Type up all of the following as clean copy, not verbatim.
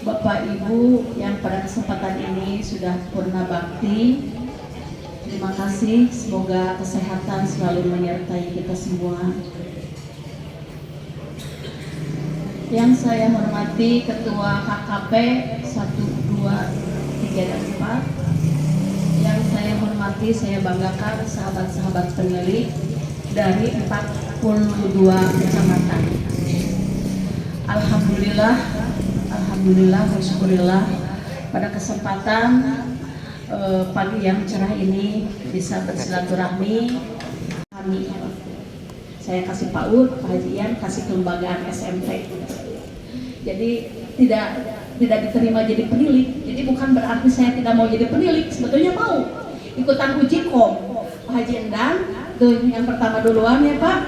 Bapak Ibu yang pada kesempatan ini sudah purna bakti. Terima kasih, semoga kesehatan selalu menyertai kita semua. Yang saya hormati Ketua KKP 1, 2, 3, dan 4. Yang saya hormati, saya banggakan sahabat-sahabat penilik dari 42 kecamatan. Alhamdulillah, bersyukurillah pada kesempatan pagi yang cerah ini bisa bersilaturahmi. Kami, saya kasih PAUD, Pak Hajian kasih kelembagaan SMP. Jadi tidak diterima jadi penilik. Jadi bukan berarti saya tidak mau jadi penilik, sebetulnya mau ikutan uji kom. Pak Haji Endang tuh yang pertama duluan ya Pak.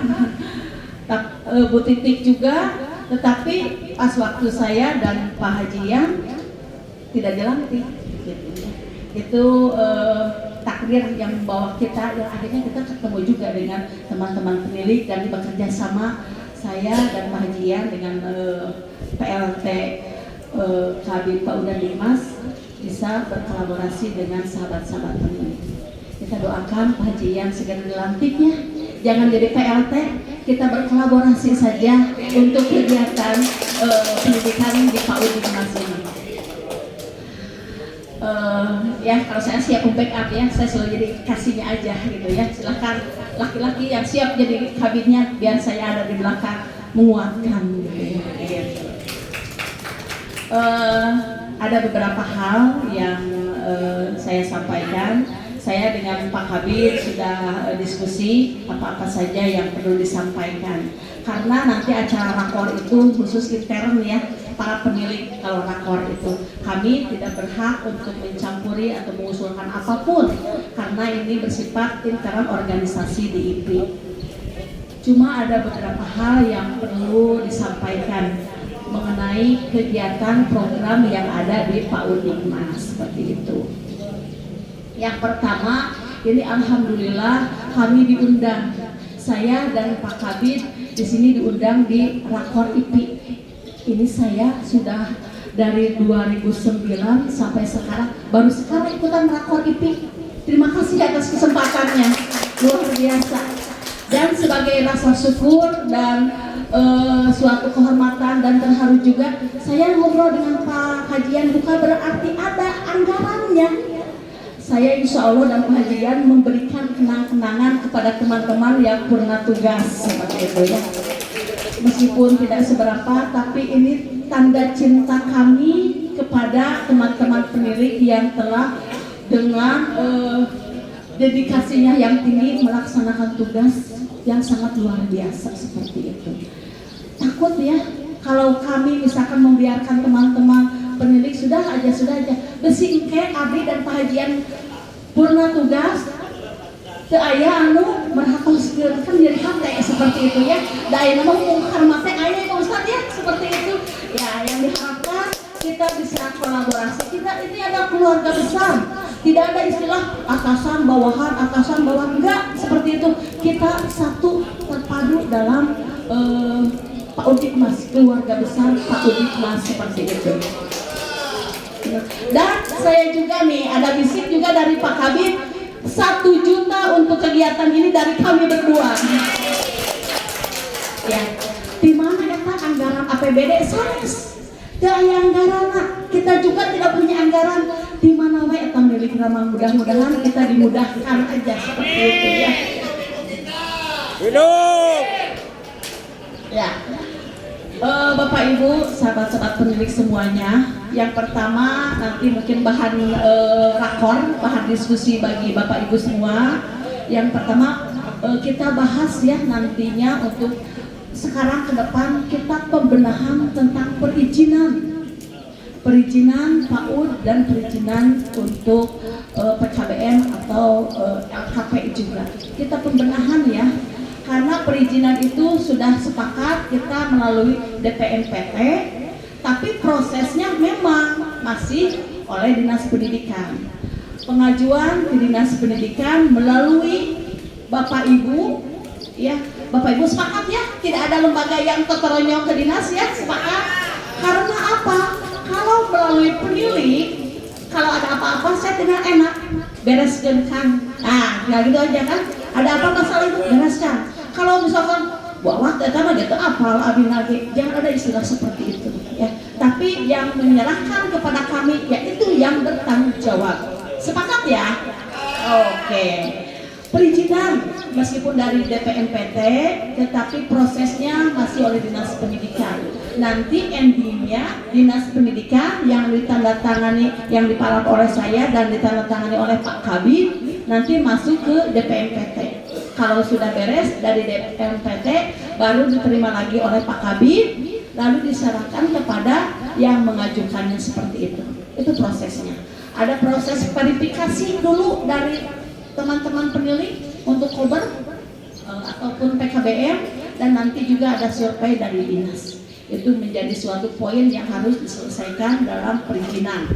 Bu Titik juga. Tetapi pas waktu saya dan Pak Hajian tidak dilantik, itu takdir yang membawa kita, yang akhirnya kita ketemu juga dengan teman-teman penilik dan bekerja sama saya dan Pak Hajian dengan PLT Kabit PAUD dan Dimas bisa berkolaborasi dengan sahabat-sahabat penilik. Kita doakan Pak Hajian segera dilantiknya. Jangan jadi PLT, kita berkolaborasi saja untuk kegiatan pendidikan di PAUD Dimas ini. Ya kalau saya siap backup ya, saya selalu jadi kasihnya aja gitu ya. Silahkan laki-laki yang siap jadi kabinnya, biar saya ada di belakang menguatkan gitu ya. Ada beberapa hal yang saya sampaikan. Saya dengan Pak Kabit sudah diskusi apa-apa saja yang perlu disampaikan. Karena nanti acara rakor itu khusus intern ya, para penilik kalau rakor itu. Kami tidak berhak untuk mencampuri atau mengusulkan apapun, karena ini bersifat intern organisasi di IPI. Cuma ada beberapa hal yang perlu disampaikan mengenai kegiatan program yang ada di PAUD Dimas, seperti itu. Yang pertama, ini alhamdulillah kami diundang. Saya dan Pak Kabit di sini diundang di Rakor IPI. Ini saya sudah dari 2009 sampai sekarang, baru sekarang ikutan Rakor IPI. Terima kasih atas kesempatannya, luar biasa. Dan sebagai rasa syukur dan suatu kehormatan dan terharu juga, saya ngobrol dengan Pak Hajian bukan berarti ada anggarannya. Saya insya Allah dan Pak Hajian memberikan kenang-kenangan kepada teman-teman yang purna tugas seperti itu ya. Meskipun tidak seberapa, tapi ini tanda cinta kami kepada teman-teman penilik yang telah dengan dedikasinya yang tinggi melaksanakan tugas yang sangat luar biasa seperti itu. Takut ya kalau kami misalkan membiarkan teman-teman penilik sudah aja besi engke Abi dan Pak Hajian purna tugas teu aya anu merhapuskeun kan jadi hate seperti itu ya. Da ayeuna mah mungkar mate aya Pak Ustaz ya seperti itu. Ya yang diharapkan kita bisa kolaborasi. Kita ini ada keluarga besar. Tidak ada istilah atasan bawahan enggak seperti itu. Kita satu terpadu dalam PAUD Dimas, keluarga besar PAUD Dimas seperti itu. Dan saya juga nih ada bisik juga dari Pak Kabit 1 juta untuk kegiatan ini dari kami berdua. Ya, di mana eta anggaran APBD sanes? Daya anggaran kita juga tidak punya anggaran. Di mana we eta milik ramah, mudah-mudahan kita dimudahkan aja seperti itu ya. Hidup. Ya. Bapak Ibu, sahabat-sahabat penilik semuanya, yang pertama nanti mungkin bahan rakor, bahan diskusi bagi Bapak Ibu semua. Yang pertama kita bahas ya nantinya untuk sekarang ke depan kita pembenahan tentang perizinan PAUD dan perizinan untuk PKBM atau LKP juga. Kita pembenahan ya. Karena perizinan itu sudah sepakat kita melalui DPMPT, tapi prosesnya memang masih oleh Dinas Pendidikan. Pengajuan ke Dinas Pendidikan melalui Bapak Ibu, ya Bapak Ibu sepakat ya, tidak ada lembaga yang teronyong ke dinas ya, sepakat. Karena apa? Kalau sebagai penilik, kalau ada apa-apa saya tidak enak bereskan kan. Nah, ya gitu aja kan. Ada apa masalah itu bereskan. Kalau misalkan bahwa tetap gitu apal abin lagi, jangan ada istilah seperti itu ya. Tapi yang menyerahkan kepada kami yaitu yang bertanggung jawab. Sepakat ya? Oke. Perizinan meskipun dari DPMPT, tetapi prosesnya masih oleh Dinas Pendidikan. Nanti endingnya Dinas Pendidikan yang ditandatangani, yang dipalak oleh saya dan ditandatangani oleh Pak Kabid, nanti masuk ke DPMPT. Kalau sudah beres dari DPMPT, baru diterima lagi oleh Pak Kabid, lalu diserahkan kepada yang mengajukannya seperti itu. Itu prosesnya. Ada proses verifikasi dulu dari teman-teman penilik untuk kober ataupun PKBM, dan nanti juga ada survei dari dinas. Itu menjadi suatu poin yang harus diselesaikan dalam perizinan.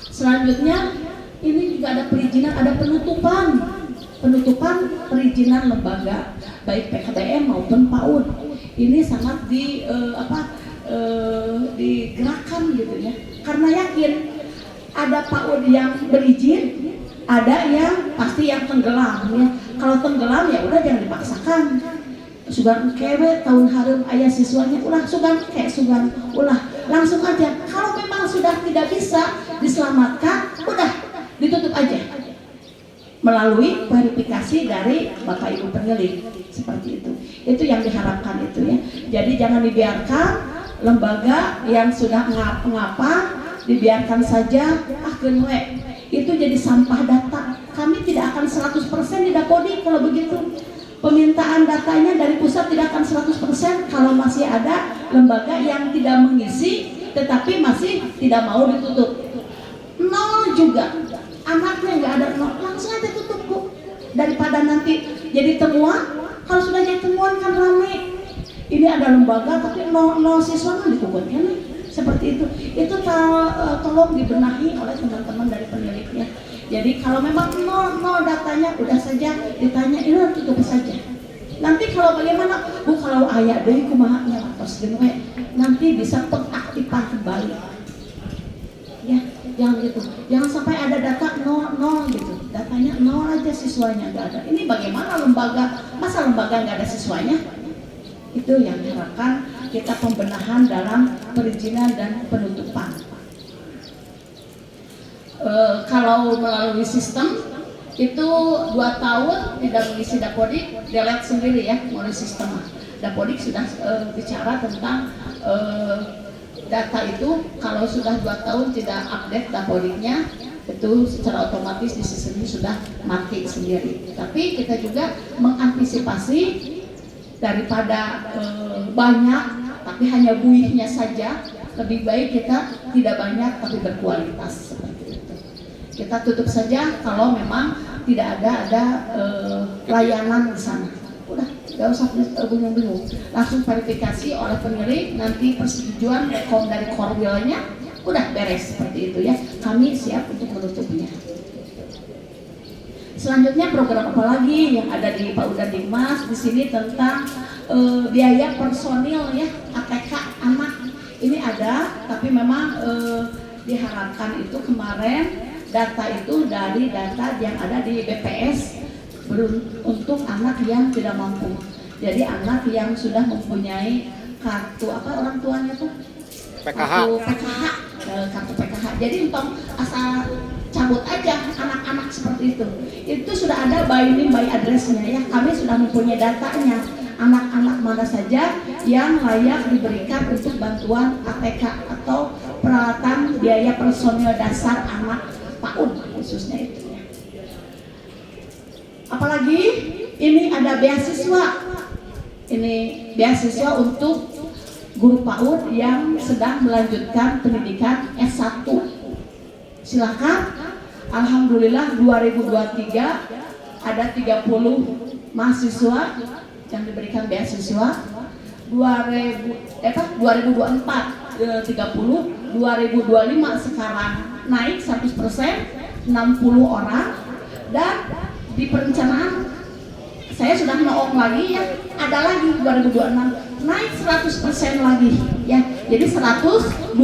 Selanjutnya ini juga ada perizinan, ada penutupan perizinan lembaga baik PKBM maupun PAUD. Ini sangat digerakkan gitu ya, karena yakin ada PAUD yang berizin, ada yang pasti yang tenggelam ya. Kalau tenggelam ya udah jangan dipaksakan. Sugan kewe tahun harum ayah siswanya ulah sugan ulah langsung aja. Kalau memang sudah tidak bisa diselamatkan, udah ditutup aja melalui verifikasi dari Bapak Ibu penilik seperti itu. Itu yang diharapkan itu ya. Jadi jangan dibiarkan lembaga yang sudah ngapa dibiarkan saja kenwe. Itu jadi sampah data. Kami tidak akan 100% didapodi kalau begitu. Permintaan datanya dari pusat tidak akan 100% kalau masih ada lembaga yang tidak mengisi tetapi masih tidak mau ditutup. Nol juga. Anaknya nggak ada nol, langsung aja tutup Bu. Daripada nanti jadi temuan, kalau sudah jadi temuan kan rame. Ini ada lembaga tapi nol siswa kan dikuburkan seperti itu. Itu tolong dibenahi oleh teman-teman dari penelitian. Jadi kalau memang nol datanya, udah saja ditanya ini tutup saja. Nanti kalau bagaimana Bu, kalau ayah deh kumahanya terus nanti bisa pengaktifan kembali. Ya, jangan gitu. Jangan sampai ada data nol gitu. Datanya nol aja, siswanya nggak ada. Ini bagaimana lembaga? Masa lembaga nggak ada siswanya? Itu yang diharapkan kita pembenahan dalam perizinan dan penutupan. Kalau melalui sistem itu 2 tahun tidak mengisi dapodik, delete sendiri ya melalui sistem. Dapodik sudah bicara tentang data itu kalau sudah 2 tahun tidak update dapodiknya, itu secara otomatis di sistem ini sudah mati sendiri. Tapi kita juga mengantisipasi daripada banyak tapi hanya buihnya saja, lebih baik kita tidak banyak tapi berkualitas seperti itu. Kita tutup saja kalau memang tidak ada layanan di sana. Udah, nggak usah bingung-bingung. Langsung verifikasi oleh penilik, nanti persetujuan rekom dari korwilnya, udah beres seperti itu ya. Kami siap untuk menutupnya. Selanjutnya program apa lagi yang ada di Pak Udan Dimas di sini tentang biaya personil ya, ATK anak. Ini ada, tapi memang diharapkan itu kemarin data itu dari data yang ada di BPS untuk anak yang tidak mampu. Jadi anak yang sudah mempunyai kartu apa orang tuanya tuh? PKH. Kartu PKH. Jadi untuk asal cabut aja anak-anak seperti itu. Itu sudah ada by name by address-nya ya. Kami sudah mempunyai datanya. Anak-anak mana saja yang layak diberikan untuk bantuan ATK atau peralatan biaya personil dasar anak PAUD khususnya itu ya. Apalagi ini ada beasiswa. Ini beasiswa untuk guru PAUD yang sedang melanjutkan pendidikan S1. Silakan. Alhamdulillah 2023 ada 30 mahasiswa yang diberikan beasiswa. 2024 30, 2025 sekarang naik 100%, 60 orang, dan di perencanaan saya sudah noong lagi ya, ada lagi 2026 naik 100% lagi ya. Jadi 120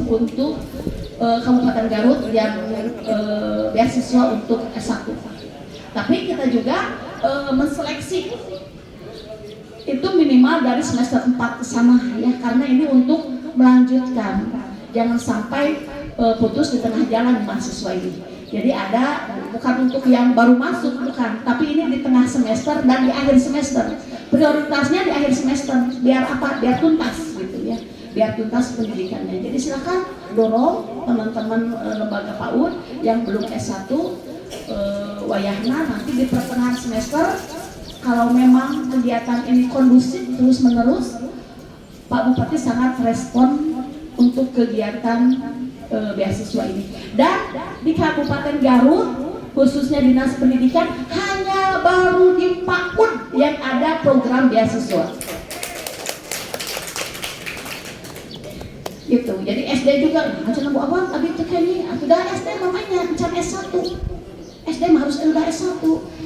untuk Kabupaten Garut yang beasiswa untuk S1. Tapi kita juga menseleksi itu minimal dari semester 4 ke sana ya, karena ini untuk melanjutkan, jangan sampai putus di tengah jalan mahasiswa ini. Jadi ada bukan untuk yang baru masuk, bukan, tapi ini di tengah semester dan di akhir semester. Prioritasnya di akhir semester, biar apa? Biar tuntas gitu ya, biar tuntas pendidikannya. Jadi silakan dorong teman-teman lembaga PAUD yang belum S1, wayahna nanti di pertengahan semester. Kalau memang kegiatan ini kondusif terus menerus, Pak Bupati sangat respon untuk kegiatan beasiswa ini. Dan di Kabupaten Garut, khususnya Dinas Pendidikan, hanya baru di PAUD yang ada program beasiswa. Gitu. Jadi SD juga, macam Bu Abang, tadi ceknya, sudah SD namanya, macam S1. SD harus udah S1.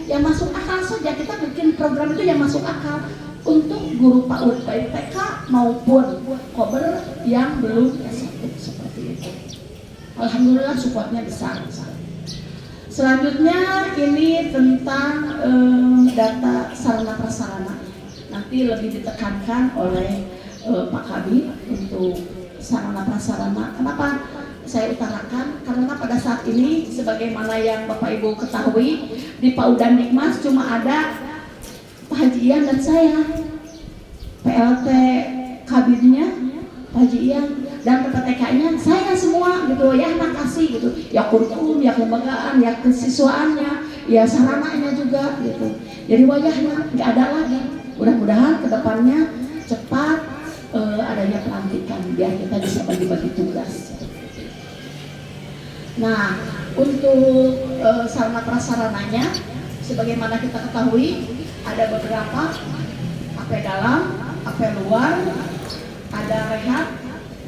Yang masuk akal saja, kita bikin program itu yang masuk akal untuk guru PAUD baik TK maupun kober yang belum S1 seperti itu. Alhamdulillah supportnya besar. Selanjutnya ini tentang data sarana prasarana. Nanti lebih ditekankan oleh Pak Kabid untuk sarana prasarana. Kenapa saya utarakan? Karena pada saat ini sebagaimana yang Bapak Ibu ketahui, di PAUD dan Nikmas cuma ada Pak Haji Ian dan saya, PLT Kabidnya Pak Haji Ian, dan PPTK-nya saya semua gitu ya, nak kasih gitu ya, kurikulum, ya kelembagaan, ya kesiswaannya, ya sarananya juga gitu. Jadi wajahnya nggak ada lagi. Mudah-mudahan kedepannya cepat adanya pelantikan biar kita bisa bagi-bagi tugas. Nah, untuk sarana prasarananya, sebagaimana kita ketahui ada beberapa, AP dalam, AP luar, ada rehat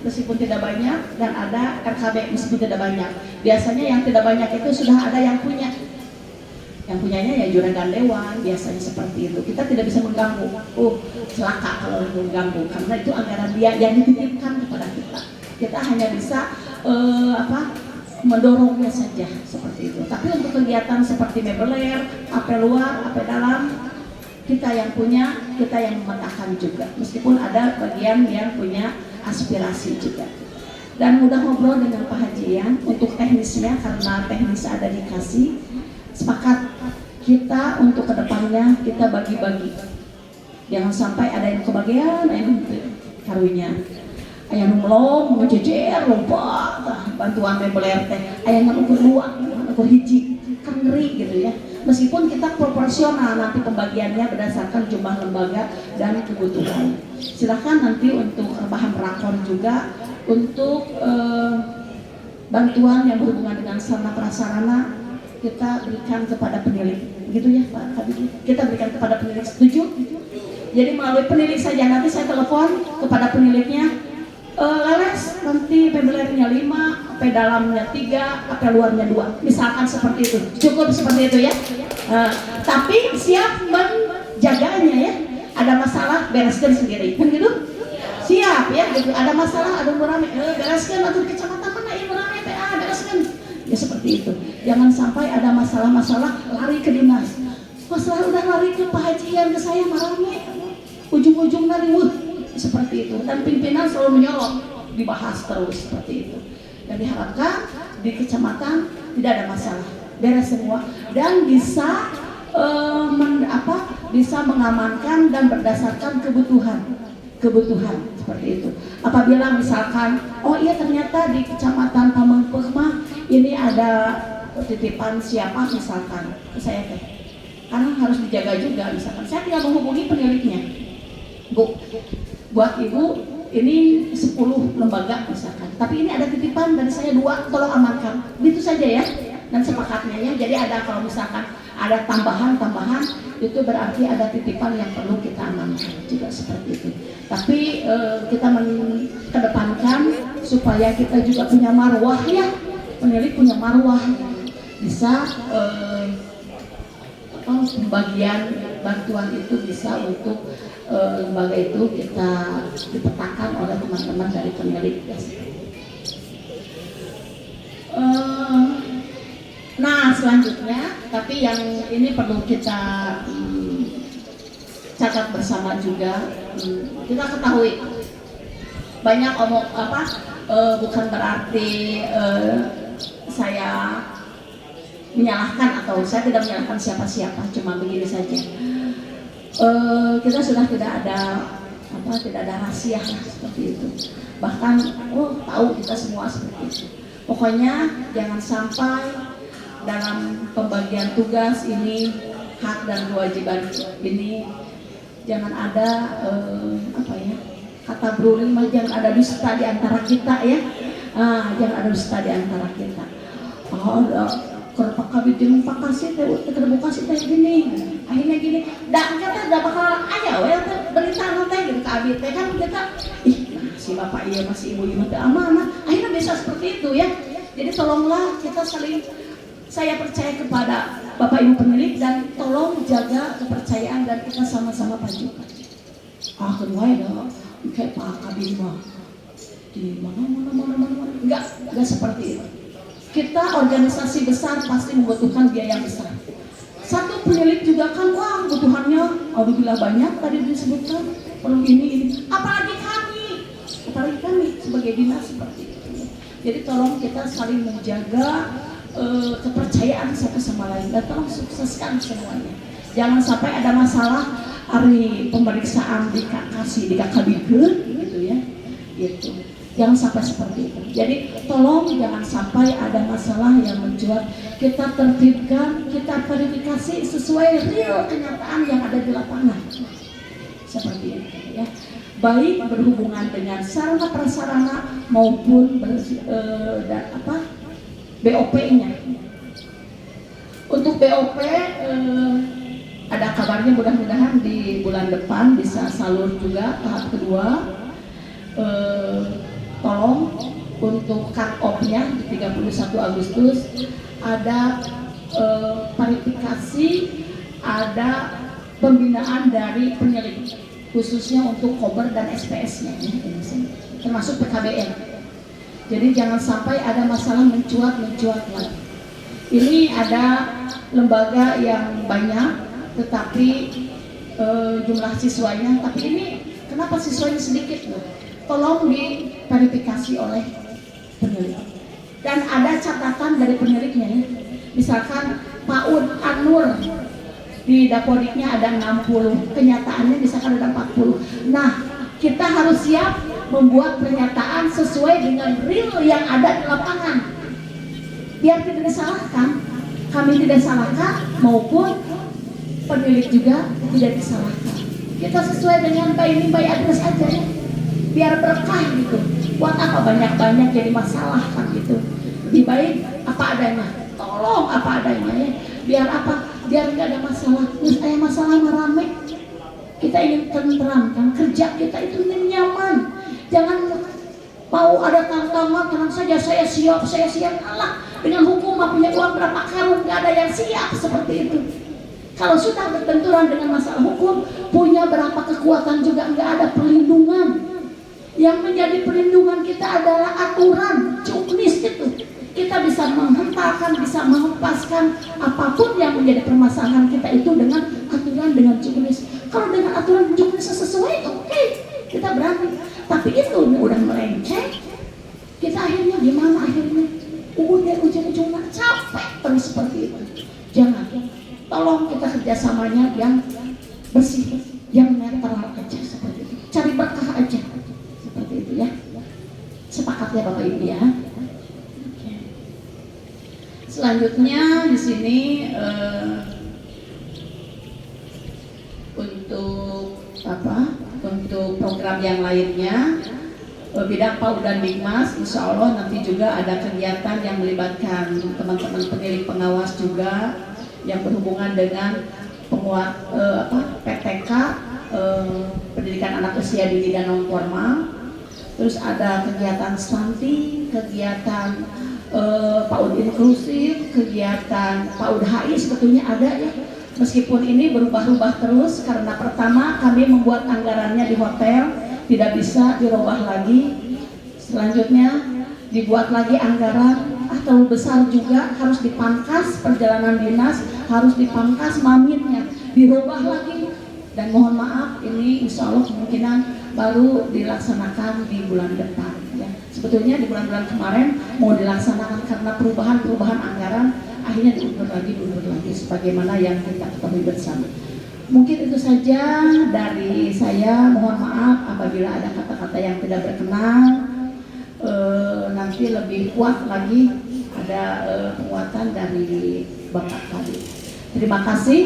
meskipun tidak banyak, dan ada RKB meskipun tidak banyak. Biasanya yang tidak banyak itu sudah ada yang punya. Yang punyanya ya juragan dewan, biasanya seperti itu. Kita tidak bisa mengganggu. Celaka kalau mengganggu, karena itu anggaran dia yang dititipkan kepada kita. Kita hanya bisa mendorongnya saja seperti itu. Tapi untuk kegiatan seperti mebeler, AP luar, AP dalam, kita yang punya, kita yang memetakan juga. Meskipun ada bagian yang punya aspirasi juga. Dan mudah ngobrol dengan Pak Hajian untuk teknisnya, karena teknis ada dikasih. Sepakat kita untuk kedepannya kita bagi-bagi. Jangan sampai ada yang kebagian, ada yang karunya. Ayah nulung, menjejer, lupa, bantuan mebeler teh. Ayah ngukur dua, ngukur hiji, kan ngeri gitu ya. Meskipun kita proporsional nanti pembagiannya berdasarkan jumlah lembaga dan kebutuhan. Silahkan nanti untuk bahan rakor juga untuk bantuan yang berhubungan dengan sarana prasarana kita berikan kepada penilik, gitu ya Pak Kabid. Kita berikan kepada penilik, setuju? Jadi melalui penilik saja, nanti saya telepon kepada peniliknya. Leles nanti pembelernya 5, AP dalamnya 3, AP luarnya 2, misalkan seperti itu, cukup seperti itu ya. Tapi siap menjaganya ya. Ada masalah bereskan sendiri, kan gitu? Siap ya, gitu. Ada masalah, ada murame, bereskan atau kecamatan mana ini murame, bereskan. Ya seperti itu. Jangan sampai ada masalah-masalah lari ke dinas. Masalah udah lari ke Pak Hajian, ke saya marahnya, ujung-ujungnya ribut. Seperti itu, dan pimpinan selalu menyorot, dibahas terus seperti itu. Dan diharapkan di kecamatan tidak ada masalah, beres semua, dan bisa bisa mengamankan dan berdasarkan kebutuhan seperti itu. Apabila misalkan, oh iya ternyata di kecamatan Pamengpeuk mah ini ada titipan siapa misalkan, saya teh, karena harus dijaga juga. Misalkan saya tinggal menghubungi peniliknya, Bu, buat ibu ini 10 lembaga misalkan, tapi ini ada titipan dari saya 2, tolong amankan, itu saja ya. Dan sepakatnya ya, jadi ada kalau misalkan ada tambahan itu berarti ada titipan yang perlu kita amankan juga seperti itu. Tapi kita mengedepankan supaya kita juga punya marwah ya, penilik punya marwah, bisa pembagian bantuan itu bisa untuk lembaga itu kita dipetakan oleh teman-teman dari penilik. Nah selanjutnya, tapi yang ini perlu kita catat bersama juga. Kita ketahui banyak bukan berarti saya menyalahkan atau saya tidak menyalahkan siapa-siapa, cuma begini saja. Kita sudah tidak ada rahasia seperti itu. Bahkan tahu kita semua seperti itu. Pokoknya jangan sampai dalam pembagian tugas ini, hak dan kewajiban ini, jangan ada kata bruling, jangan ada dusta di antara kita ya. Jangan ada dusta di antara kita. Kalau Pak Kabid jeung Pak Kasih teh terbuka sih teh gini. Akhirnya gini, kita enggak bakal aya we berita teh gitu Kabid teh kan kita si Bapak iya masih ibu-ibu teh amanah. Akhirnya bisa seperti itu ya. Jadi tolonglah kita saling, saya percaya kepada Bapak Ibu penilik dan tolong jaga kepercayaan dan kita sama-sama pajukan. Kedua ya, kayak Pak Kabid mah di mana enggak seperti itu. Kita organisasi besar pasti membutuhkan biaya besar. Satu penilik juga kan kebutuhannya alhamdulillah banyak tadi disebutkan, perlu ini. Apalagi kami sebagai dinas seperti itu. Jadi tolong kita saling menjaga kepercayaan satu sama lain dan tolong sukseskan semuanya. Jangan sampai ada masalah hari pemeriksaan di KKBIGEN gitu ya. Gitu. Jangan sampai seperti itu. Jadi tolong jangan sampai ada masalah yang mencuat. Kita tertibkan, kita verifikasi sesuai real kenyataan yang ada di lapangan. Seperti itu ya. Baik berhubungan dengan sarana prasarana maupun BOP-nya. Untuk BOP ada kabarnya mudah-mudahan di bulan depan bisa salur juga tahap kedua. Tolong untuk cut off-nya di 31 Agustus ada verifikasi, ada pembinaan dari penilik khususnya untuk kober dan SPS-nya termasuk PKBM. Jadi jangan sampai ada masalah mencuat lagi. Ini ada lembaga yang banyak tetapi jumlah siswanya, tapi ini kenapa siswanya sedikit loh? Tolong diverifikasi oleh penilik. Dan ada catatan dari peniliknya ya. Misalkan PAUD Anur di Dapodiknya ada 60, kenyataannya misalkan ada 40. Nah, kita harus siap membuat pernyataan sesuai dengan real yang ada di lapangan. Biar tidak disalahkan, kami tidak salahkan maupun penilik juga tidak disalahkan. Kita sesuai dengan by address aja ya. Biar berkah gitu. Buat apa banyak-banyak jadi masalah kan gitu. Lebih baik apa adanya. Tolong apa adanya ya. Biar apa? Biar nggak ada masalah. Terus ada masalah merame. Kita ingin tentram kan, kerja kita itu ingin nyaman. Jangan mau ada tantangan, tenang saja saya siap Allah. Dengan hukum punya uang berapa karung, nggak ada yang siap seperti itu. Kalau sudah berbenturan dengan masalah hukum, punya berapa kekuatan juga nggak ada perlindungan. Yang menjadi perlindungan kita adalah aturan, juknis itu. Kita bisa menghentarkan, bisa menghempaskan apapun yang menjadi permasalahan kita itu dengan aturan, dengan juknis. Kalau dengan aturan juknis sesuai, oke, kita berani. Tapi itu udah melenceng, kita akhirnya gimana akhirnya? Udah ujung-ujungnya capek terus seperti itu. Jangan, tolong kita kerjasamanya yang bersih, yang netral aja seperti itu. Cari berkah aja. Seperti itu ya. Sepakat ya Bapak Ibu ya. Selanjutnya di sini untuk program yang lainnya bidang PAUD dan Dikmas, insya Allah nanti juga ada kegiatan yang melibatkan teman-teman penilik pengawas juga yang berhubungan dengan PTK, pendidikan anak usia dini dan non formal. Terus ada kegiatan stunting, kegiatan PAUD inklusif, kegiatan PAUD HI sebetulnya ada ya. Meskipun ini berubah-ubah terus karena pertama kami membuat anggarannya di hotel tidak bisa dirubah lagi. Selanjutnya dibuat lagi anggaran terlalu besar juga, harus dipangkas perjalanan dinas, harus dipangkas mamitnya, dirubah lagi. Dan mohon maaf, ini insya Allah kemungkinan baru dilaksanakan di bulan depan ya. Sebetulnya di bulan-bulan kemarin mau dilaksanakan karena perubahan anggaran akhirnya diundur lagi sebagaimana yang kita ketahui bersama. Mungkin itu saja dari saya, mohon maaf apabila ada kata-kata yang tidak berkenan. Nanti lebih kuat lagi ada penguatan dari Bapak tadi. Terima kasih.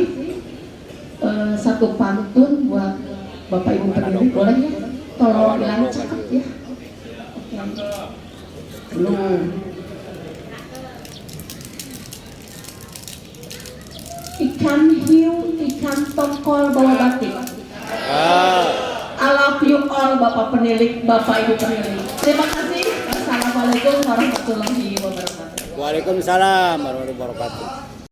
Satu pantun buat Bapak Ibu pendiri, boleh ya? Tolong bilang cakep ya. Oke. Belum. Ikan hiu, ikan tongkol bawa batik. I love you all Bapak penilik, Bapak Ibu penilik. Terima kasih. Assalamualaikum warahmatullahi wabarakatuh. Waalaikumsalam warahmatullahi wabarakatuh.